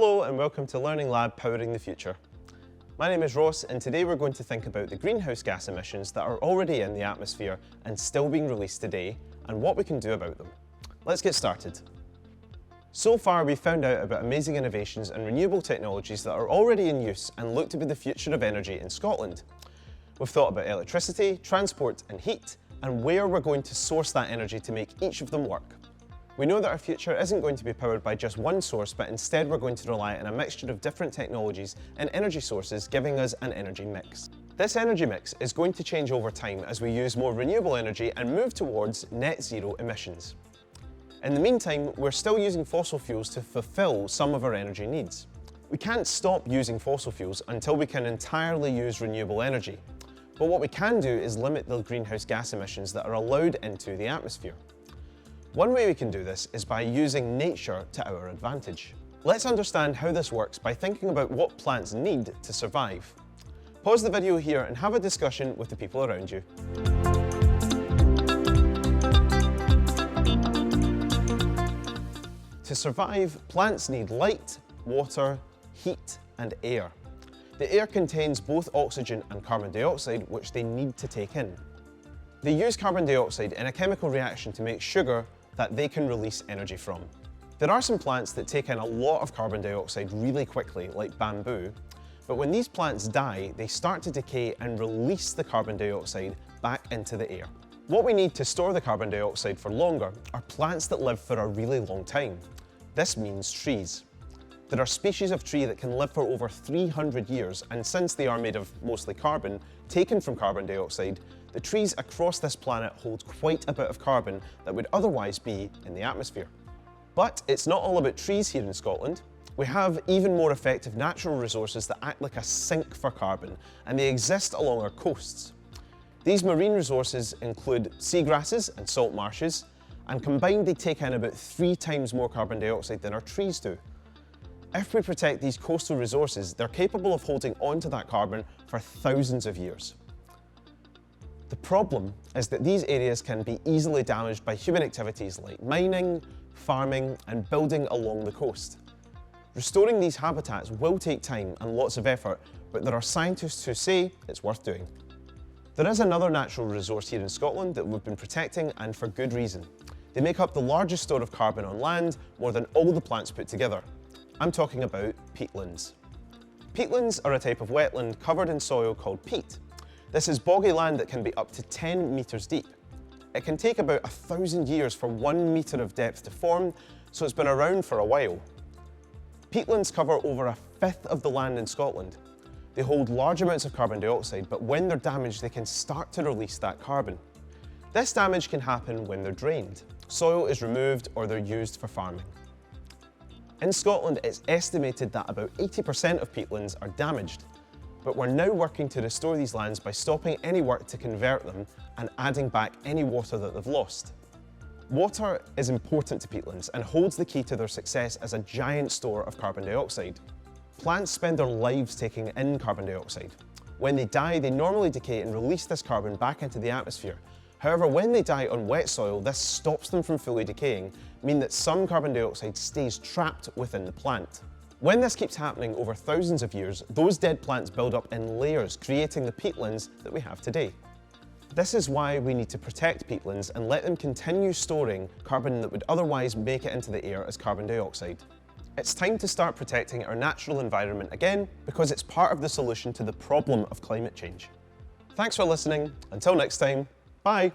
Hello and welcome to Learning Lab Powering the Future. My name is Ross and today we're going to think about the greenhouse gas emissions that are already in the atmosphere and still being released today and what we can do about them. Let's get started. So far we've found out about amazing innovations and renewable technologies that are already in use and look to be the future of energy in Scotland. We've thought about electricity, transport and heat and where we're going to source that energy to make each of them work. We know that our future isn't going to be powered by just one source, but instead we're going to rely on a mixture of different technologies and energy sources, giving us an energy mix. This energy mix is going to change over time as we use more renewable energy and move towards net zero emissions. In the meantime, we're still using fossil fuels to fulfill some of our energy needs. We can't stop using fossil fuels until we can entirely use renewable energy. But what we can do is limit the greenhouse gas emissions that are allowed into the atmosphere. One way we can do this is by using nature to our advantage. Let's understand how this works by thinking about what plants need to survive. Pause the video here and have a discussion with the people around you. To survive, plants need light, water, heat and air. The air contains both oxygen and carbon dioxide, which they need to take in. They use carbon dioxide in a chemical reaction to make sugar that they can release energy from. There are some plants that take in a lot of carbon dioxide really quickly, like bamboo, but when these plants die, they start to decay and release the carbon dioxide back into the air. What we need to store the carbon dioxide for longer are plants that live for a really long time. This means trees. There are species of tree that can live for over 300 years, and since they are made of mostly carbon, taken from carbon dioxide, the trees across this planet hold quite a bit of carbon that would otherwise be in the atmosphere. But it's not all about trees here in Scotland. We have even more effective natural resources that act like a sink for carbon, and they exist along our coasts. These marine resources include seagrasses and salt marshes, and combined they take in about 3 times more carbon dioxide than our trees do. If we protect these coastal resources, they're capable of holding onto that carbon for thousands of years. The problem is that these areas can be easily damaged by human activities like mining, farming, and building along the coast. Restoring these habitats will take time and lots of effort, but there are scientists who say it's worth doing. There is another natural resource here in Scotland that we've been protecting, and for good reason. They make up the largest store of carbon on land, more than all the plants put together. I'm talking about peatlands. Peatlands are a type of wetland covered in soil called peat. This is boggy land that can be up to 10 metres deep. It can take about 1,000 years for 1 metre of depth to form, so it's been around for a while. Peatlands cover over 1/5 of the land in Scotland. They hold large amounts of carbon dioxide, but when they're damaged, they can start to release that carbon. This damage can happen when they're drained. Soil is removed or they're used for farming. In Scotland, it's estimated that about 80% of peatlands are damaged, but we're now working to restore these lands by stopping any work to convert them and adding back any water that they've lost. Water is important to peatlands and holds the key to their success as a giant store of carbon dioxide. Plants spend their lives taking in carbon dioxide. When they die, they normally decay and release this carbon back into the atmosphere. However, when they die on wet soil, this stops them from fully decaying, meaning that some carbon dioxide stays trapped within the plant. When this keeps happening over thousands of years, those dead plants build up in layers, creating the peatlands that we have today. This is why we need to protect peatlands and let them continue storing carbon that would otherwise make it into the air as carbon dioxide. It's time to start protecting our natural environment again, because it's part of the solution to the problem of climate change. Thanks for listening. Until next time, bye.